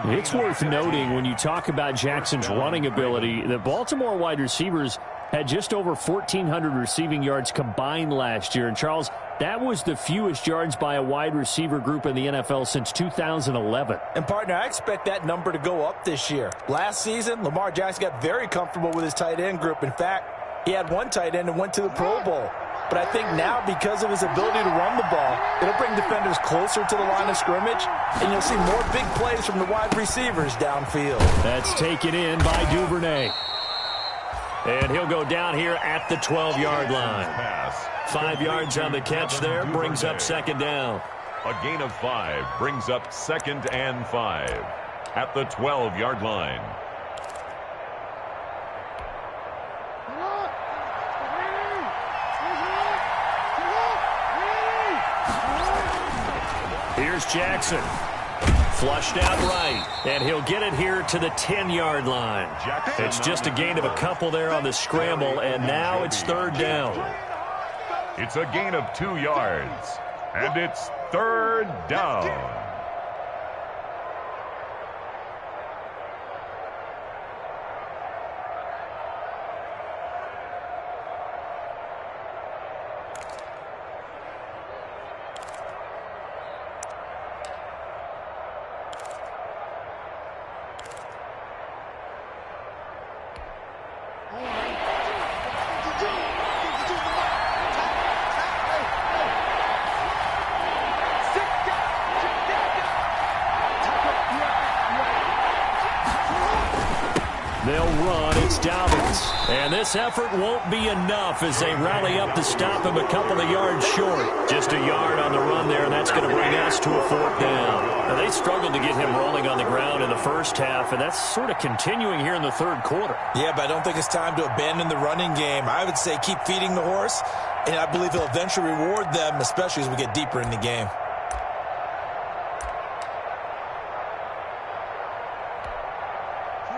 It's worth noting when you talk about Jackson's running ability that Baltimore wide receivers had just over 1,400 receiving yards combined last year. And, Charles, that was the fewest yards by a wide receiver group in the NFL since 2011. And, partner, I expect that number to go up this year. Last season, Lamar Jackson got very comfortable with his tight end group. In fact, he had one tight end and went to the Pro Bowl. But I think now, because of his ability to run the ball, it'll bring defenders closer to the line of scrimmage, and you'll see more big plays from the wide receivers downfield. That's taken in by Duvernay. And he'll go down here at the 12-yard line. 5 yards on the catch there, brings up second down. A gain of 5 brings up 2nd and 5 at the 12-yard line. Here's Jackson. Flushed out right, and he'll get it here to the 10-yard line. It's just a gain of a couple there on the scramble, and now it's 3rd down. It's a gain of 2 yards, and it's 3rd down. They'll run. It's Dobbins. And this effort won't be enough as they rally up to stop him a couple of yards short. Just a yard on the run there, and that's going to bring us to a 4th down. Now, they struggled to get him rolling on the ground in the first half, and that's sort of continuing here in the 3rd quarter. Yeah, but I don't think it's time to abandon the running game. I would say keep feeding the horse, and I believe he'll eventually reward them, especially as we get deeper in the game.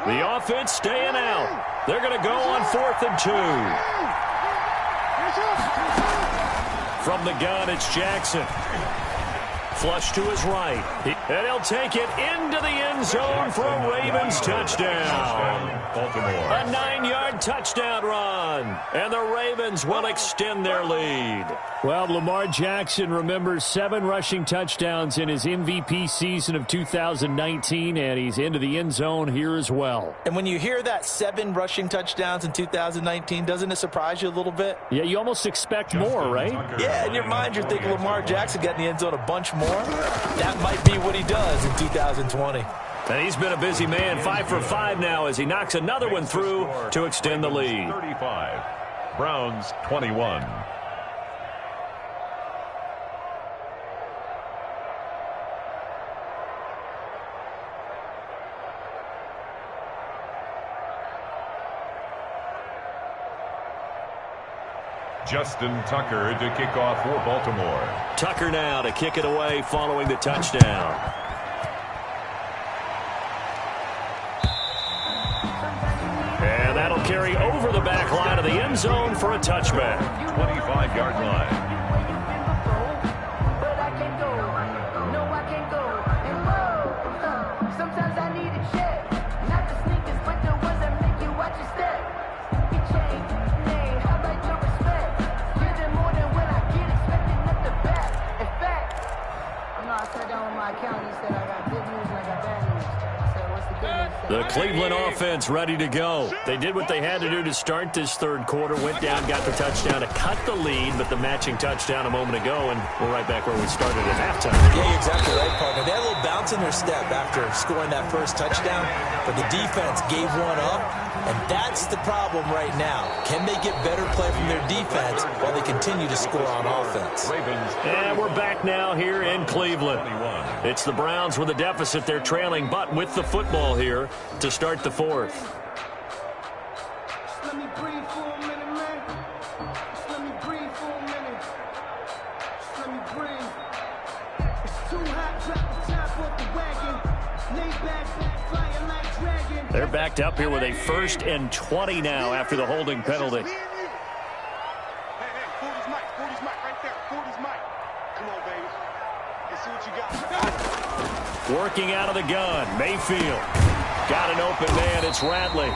The offense staying out. They're going to go on 4th and 2. From the gun, it's Jackson. Flush to his right. And he'll take it into the end zone for a Ravens touchdown. Baltimore. A 9-yard touchdown run. And the Ravens will extend their lead. Well, Lamar Jackson remembers 7 rushing touchdowns in his MVP season of 2019, and he's into the end zone here as well. And when you hear that 7 rushing touchdowns in 2019, doesn't it surprise you a little bit? Yeah, you almost expect more, right? Yeah, in your mind you're thinking Lamar Jackson got in the end zone a bunch more. That might be what he does in 2020. And he's been a busy man, 5 for 5 now as he knocks another one through to extend the lead. 35, Browns 21. Justin Tucker to kick off for Baltimore. Tucker now to kick it away following the touchdown. And that'll carry over the back line of the end zone for a touchback. 25-yard line. The Cleveland offense ready to go. They did what they had to do to start this 3rd quarter. Went down, got the touchdown to cut the lead, but the matching touchdown a moment ago, and we're right back where we started at halftime. Yeah, you're exactly right, partner. They had a little bounce in their step after scoring that first touchdown, but the defense gave one up, and that's the problem right now. Can they get better play from their defense while they continue to score on offense? And we're back now here in Cleveland. It's the Browns with a deficit. They're trailing, but with the football here to start the 4th. Let me breathe for a minute, man. Just let me breathe for a minute. Just let me breathe. It's too hot, drop the top off the wagon. Lay back, flying like dragon. They're backed up here with a 1st and 20 now after the holding penalty. Hey, Forty's mic right there. Forty's mic. Come on, baby. Let's see what you got. Working out of the gun, Mayfield. Got an open man, it's Radley.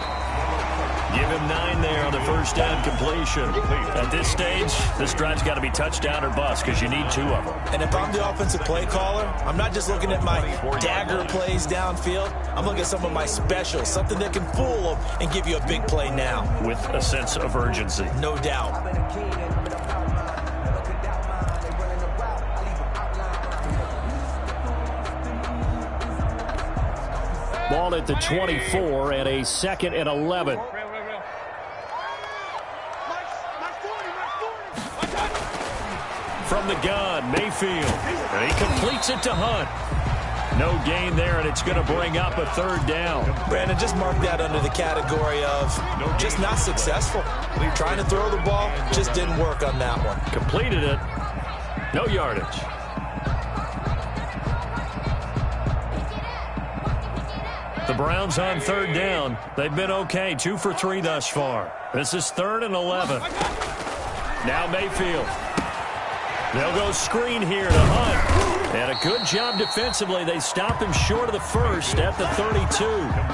Give him 9 there on the first down completion. At this stage, this drive's got to be touchdown or bust because you need 2 of them. And if I'm the offensive play caller, I'm not just looking at my dagger plays downfield. I'm looking at some of my specials, something that can fool them and give you a big play now. With a sense of urgency. No doubt. Ball at the 24 and a 2nd and 11. From the gun, Mayfield. And he completes it to Hunt. No gain there, and it's going to bring up a 3rd down. Brandon, just mark that under the category of just not successful. Trying to throw the ball, just didn't work on that one. Completed it. No yardage. The Browns on 3rd down. They've been okay, 2 for 3 thus far. This is 3rd and 11. Now Mayfield. They'll go screen here to Hunt. And a good job defensively. They stop him short of the first at the 32.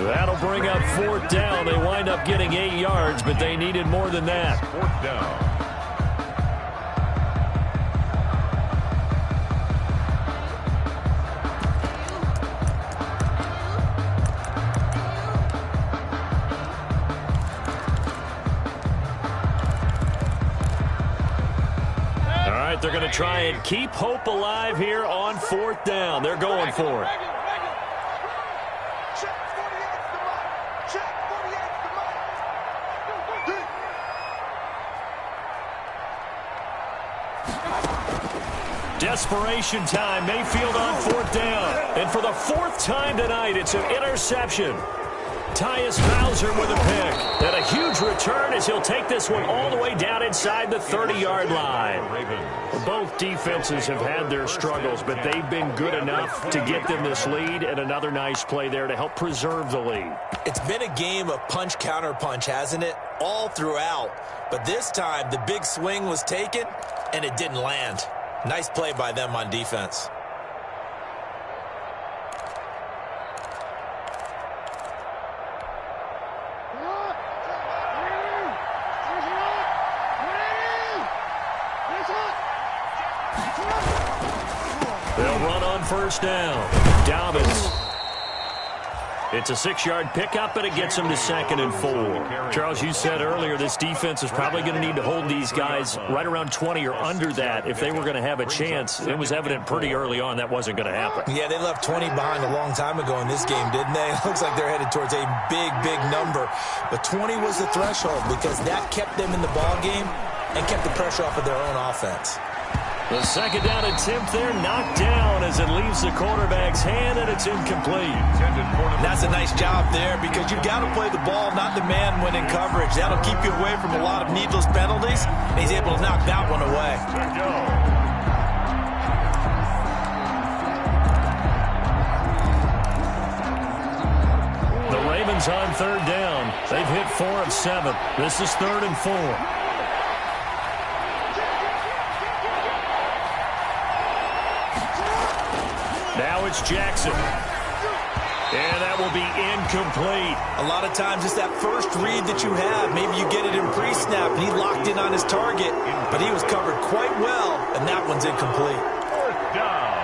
That'll bring up 4th down. They wind up getting 8 yards, but they needed more than that. 4th down. They're going to try and keep hope alive here on 4th down. They're going for it. Desperation time. Mayfield on 4th down. And for the 4th time tonight, it's an interception. Tyus Bowser with a pick. And a huge return as he'll take this one all the way down inside the 30-yard line. Both defenses have had their struggles, but they've been good enough to get them this lead, and another nice play there to help preserve the lead. It's been a game of punch-counter-punch, hasn't it? All throughout. But this time, the big swing was taken, and it didn't land. Nice play by them on defense. They'll run on 1st down. Dobbins. It's a 6-yard pickup, and it gets them to 2nd and 4. Charles, you said earlier this defense is probably going to need to hold these guys right around 20 or under that if they were going to have a chance. It was evident pretty early on that wasn't going to happen. Yeah, they left 20 behind a long time ago in this game, didn't they? It looks like they're headed towards a big, big number. But 20 was the threshold because that kept them in the ball game and kept the pressure off of their own offense. The 2nd down attempt there knocked down as it leaves the quarterback's hand, and it's incomplete. That's a nice job there because you've got to play the ball, not the man when in coverage. That'll keep you away from a lot of needless penalties, and he's able to knock that one away. The Ravens on 3rd down. They've hit 4 of 7. This is 3rd and 4. Now it's Jackson. And that will be incomplete. A lot of times it's that first read that you have. Maybe you get it in pre-snap, and he locked in on his target, but he was covered quite well, and that one's incomplete. 4th down.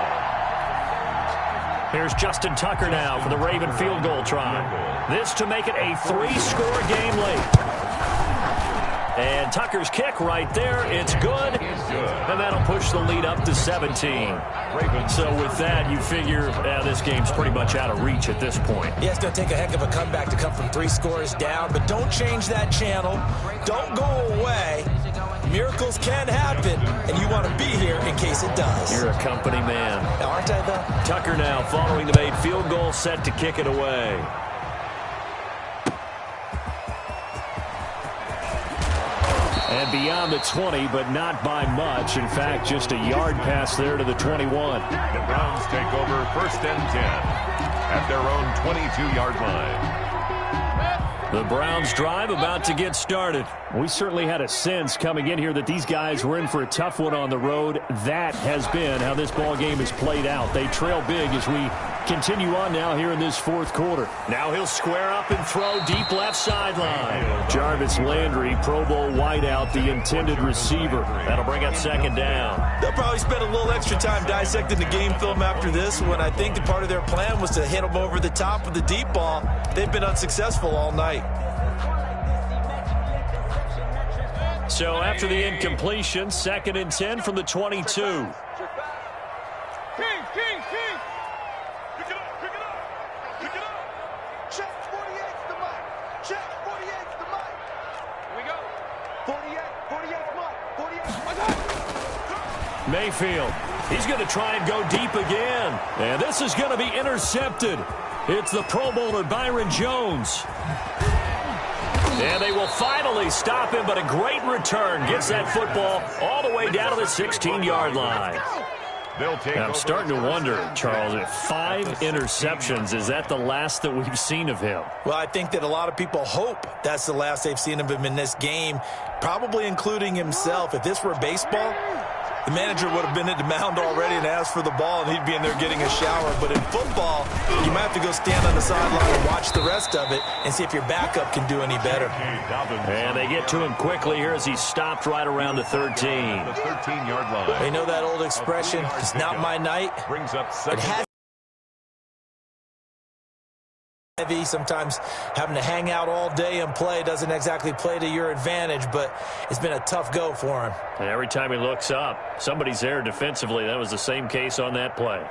Here's Justin Tucker now for the Raven field goal try. This to make it a 3-score game late. And Tucker's kick right there. It's good. And that'll push the lead up to 17. So with that, you figure this game's pretty much out of reach at this point. Yeah, it's going to take a heck of a comeback to come from 3 scores down. But don't change that channel. Don't go away. Miracles can happen, and you want to be here in case it does. You're a company man. Aren't I, though? Tucker now following the made field goal, set to kick it away. And beyond the 20, but not by much. In fact, just a yard pass there to the 21. The Browns take over 1st and 10 at their own 22-yard line. The Browns drive about to get started. We certainly had a sense coming in here that these guys were in for a tough one on the road. That has been how this ball game has played out. They trail big as we continue on now here in this fourth quarter. Now he'll square up and throw deep left sideline. Jarvis Landry, Pro Bowl wideout, the intended receiver. That'll bring up second down. They'll probably spend a little extra time dissecting the game film after this one. I think the part of their plan was to hit them over the top with the deep ball. They've been unsuccessful all night. So after the incompletion, 2nd and 10 from the 22. King. Pick it up. Check 48's the mic. Check 48's the mic. Here we go. 48's mic. 48. Mayfield, he's going to try and go deep again. And this is going to be intercepted. It's the Pro Bowler Byron Jones. And they will finally stop him, but a great return gets that football all the way down to the 16-yard line. And I'm starting to wonder, Charles, if 5 interceptions, is that the last that we've seen of him? Well, I think that a lot of people hope that's the last they've seen of him in this game, probably including himself. If this were baseball, the manager would have been at the mound already and asked for the ball, and he'd be in there getting a shower. But in football, you might have to go stand on the sideline and watch the rest of it and see if your backup can do any better. And they get to him quickly here as he's stopped right around the 13. The 13-yard line. You know that old expression, it's not my night. Brings up It second. has heavy. Sometimes having to hang out all day and play doesn't exactly play to your advantage, but it's been a tough go for him. And every time he looks up, somebody's there defensively. That was the same case on that play.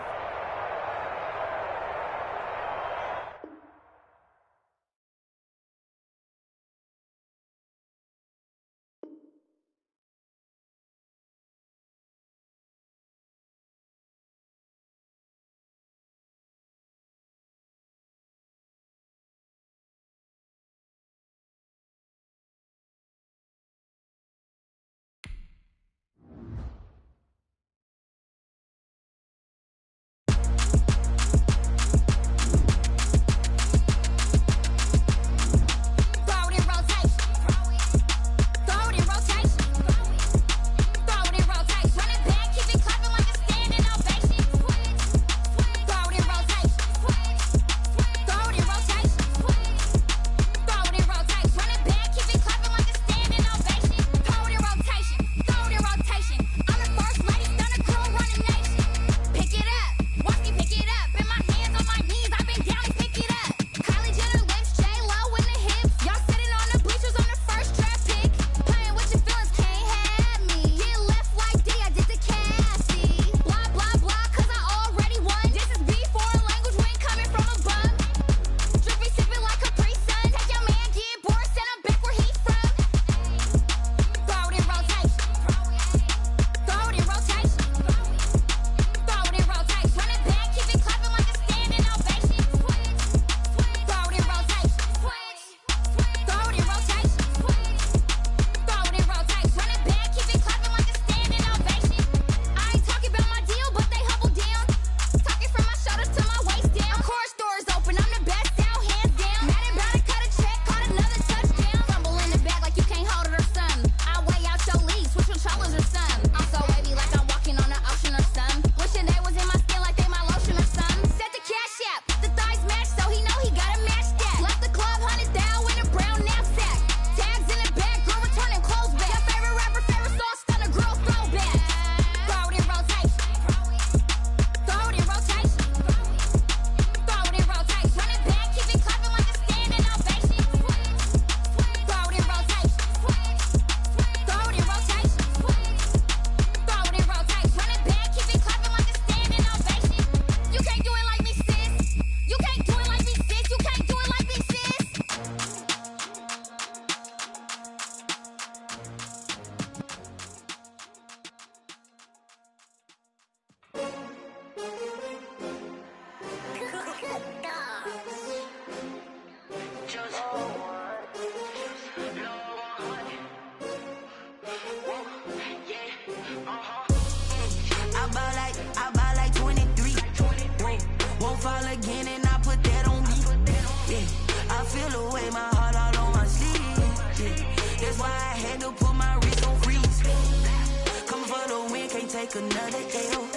take another L.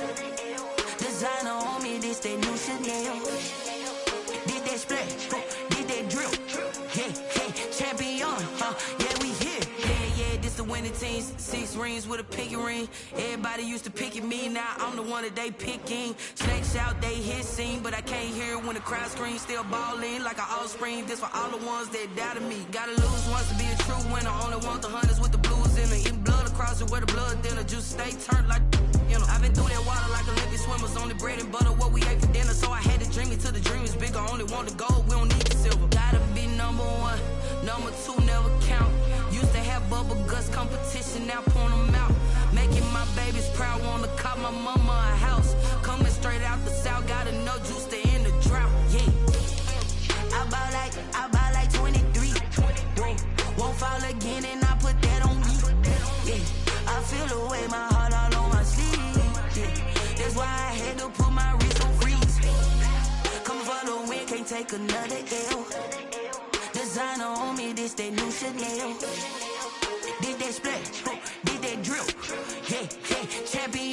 Designer on me, this they new shit. Chanel. Did that splash, did that drill. Yeah, champion, yeah, we here. Yeah, this the winning teams. 6 rings with a pinky ring. Everybody used to pick at me, now I'm the one that they picking. Snakes out, they hit scene, but I can't hear it when the crowd screams. Still ballin' like an offspring. This for all the ones that doubted me. Gotta lose once to be a true winner. Only want the hunters with the blues in it. Eating blood across it where the blood dinner. Juice stay turned like, you know. I've been through that water like Olympic swimmers. Only bread and butter, what we ate for dinner. So I had to dream it till the dream is bigger. Only want the gold, we don't need the silver. Gotta be number 1, number 2 never count. Used to have bubble guts competition, now point them out. Making my babies proud, wanna cop my mama a house. Coming straight out the south, gotta know juice to end the drought. Yeah, I buy like 23. Won't fall again, and I put that on me. Yeah, I feel the way, my heart all on my sleeve. Yeah, that's why I had to put my wrist on freeze. Come for the win, can't take another L. Designer on me, this that new Chanel. Did that splash, did that drill. Yeah, champion,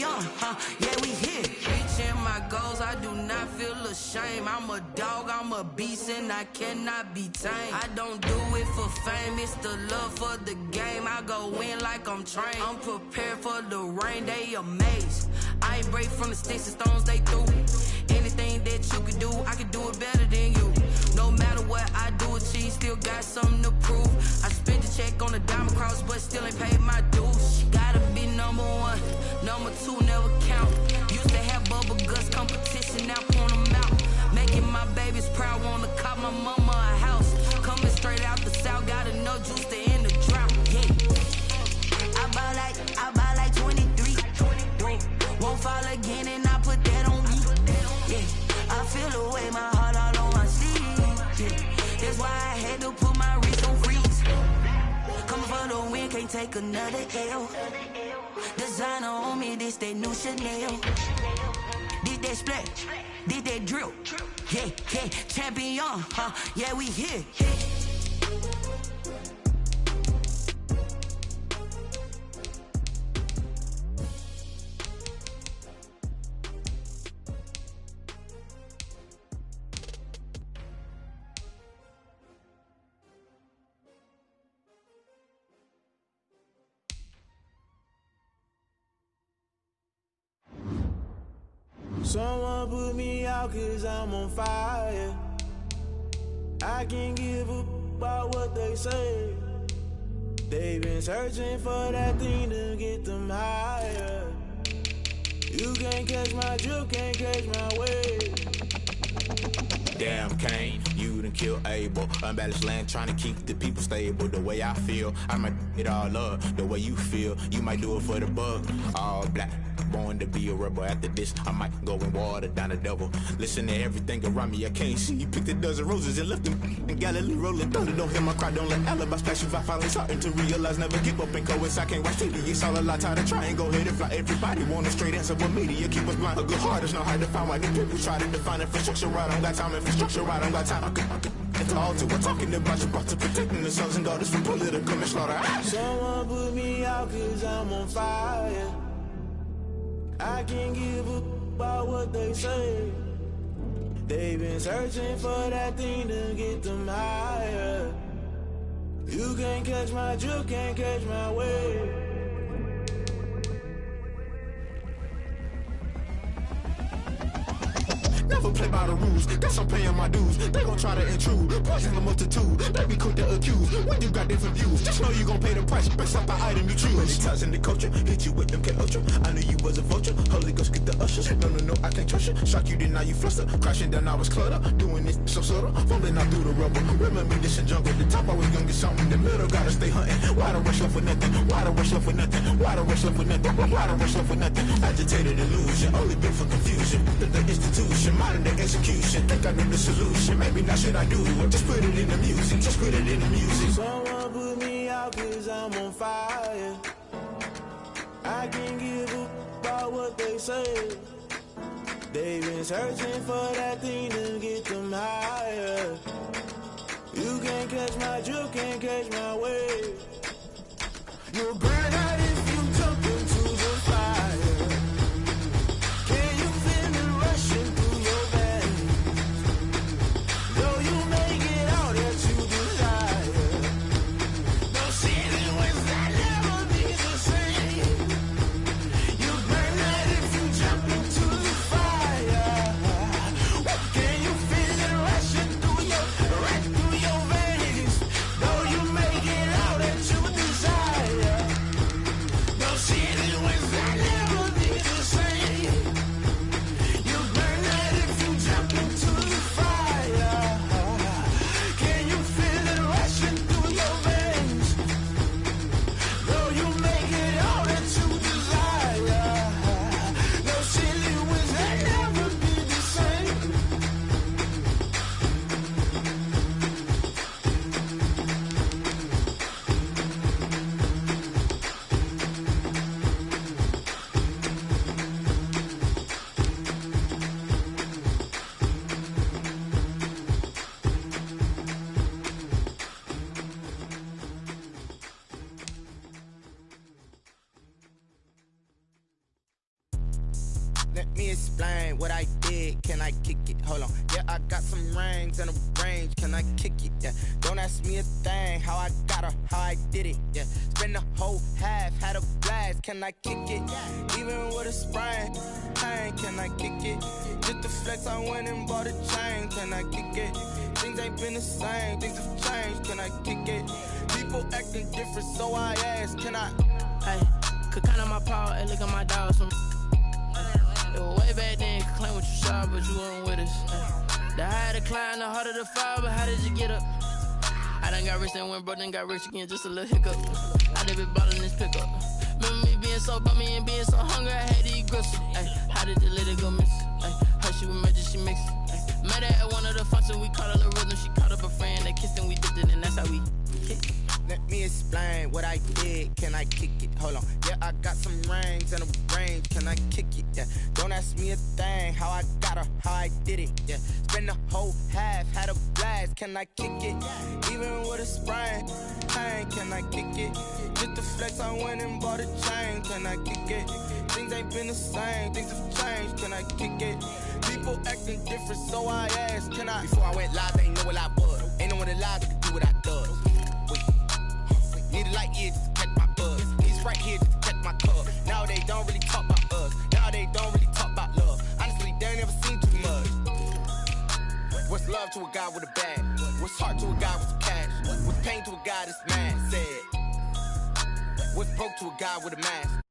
yeah, we here. Reaching my goals, I do not feel ashamed. I'm a dog, I'm a beast, and I cannot be tamed. I don't do it for fame, it's the love for the game. I go in like I'm trained. I'm prepared for the rain, they amazed. I ain't break from the sticks and stones they threw. Anything that you could do, I could do it better than you. No matter what I do, achieve, still got something to prove. I spent the check on the diamond cross, but still ain't paid my dues. Gotta be number 1, number 2 never count. Used to have bubble guts competition, now point them out. Making my babies proud, wanna cop my mama a house. Coming straight out the south, gotta know juice to end the drought. Yeah, I buy like 23. Won't fall again, and I put that on me. Yeah, I feel the way, my heart all on my sleeve. Yeah, that's why I had to put my wrist on freeze. Coming for the win, can't take another L. Designer on me, this that new Chanel. Did that splash, did that drill. Yeah, champion, yeah, we here. Someone put me out 'cause I'm on fire. I can't give a about what they say. They've been searching for that thing to get them higher. You can't catch my drift, can't catch my wave. Damn Kane, you done killed Abel. Unbalanced land, trying to keep the people stable. The way I feel, I might it all up. The way you feel, you might do it for the buck. All black, born to be a rebel. After this, I might go and water down the devil. Listen to everything around me, I can't see. You picked a dozen roses and left them in Galilee rolling thunder. Don't hear my cry, don't let alibi splash you. I finally starting to realize, never give up and coincide. Can't watch TV, it's all a lot. Tired of trying, go ahead and fly. Everybody want a straight answer, but media keep us blind. A good heart is not hard to find. Why the people try to define infrastructure right? I don't got time, infrastructure right, I don't got time. I could it's all to we're talking about you, brought to protecting the sons and daughters from political and slaughter. Someone put me out 'cause I'm on fire. I can't give a about what they say. They've been searching for that thing to get them higher. You can't catch my drift, can't catch my wave. Never play by the rules, guess I'm paying my dues. They gon' try to intrude, poison the multitude. They be quick to accuse, when you got different views. Just know you gon' pay the price, based off the item you choose. Many times in the culture, hit you with them K-Ultra. I knew you was a vulture, Holy Ghost get the ushers. No, I can't trust you. Shock you, then now you fluster. Crashing down, I was cluttered. Doing this so subtle, fumbling out through the rubble. Remember this in jungle, the top always gonna get something. The middle gotta stay hunting. Why the rush left with nothing? Why the rush left with nothing? Why the rush left with nothing? Why the rush left with nothing? Agitated illusion, only built for confusion. The institution, modern day execution. Think I know the solution, maybe not should I do it. Just put it in the music, just put it in the music. Someone put me out 'cause I'm on fire. I can't give a about what they say. They've been searching for that thing to get them higher. You can't catch my drift, can't catch my wave. You'll burn out if you jump into the fire. Can you feel it rushing through your veins? Let me explain what I did. Can I kick it? Hold on. Yeah, I got some rings and a range. Can I kick it? Yeah. Don't ask me a thing. How I got her, how I did it. Yeah. Spend the whole half, had a blast. Can I kick it? Even with a sprain. Pain, can I kick it? Just the flex, I went and bought a chain. Can I kick it? Things ain't been the same. Things have changed. Can I kick it? People acting different, so I ask. Can I? Hey, could count on my power. Hey, look at my dogs. It was way back then, could claim what you saw, but you weren't with us. The higher the climb, the harder the fall, but how did you get up? I done got rich and went broke, then got rich again, just a little hiccup. I done been ballin' this pickup. Remember me being so bummy and being so hungry, I had to eat gristle. Ay, how did you let it go miss? Ay, how she was magic, she mixed. Met her at one of the functions, we caught a little rhythm, she caught up a friend, they kissed and we dipped it, and that's how we kicked. Let me explain what I did. Can I kick it? Hold on. Yeah, I got some rings and a range. Can I kick it? Yeah. Don't ask me a thing. How I got her, how I did it. Yeah. Spend the whole half, had a blast. Can I kick it? Even with a sprain. Pain, can I kick it? Just the flex, I went and bought a chain. Can I kick it? Things ain't been the same. Things have changed. Can I kick it? People acting different, so I asked. Can I? Before I went live, they ain't know what I was. Ain't no one alive that could do what I does. Need a light year just to catch my buzz. He's right here just to catch my cup. Now they don't really talk about us. Now they don't really talk about love. Honestly, they ain't never seen too much. What's love to a guy with a bag? What's heart to a guy with some cash? What's pain to a guy that's mad? Said. What's broke to a guy with a mask?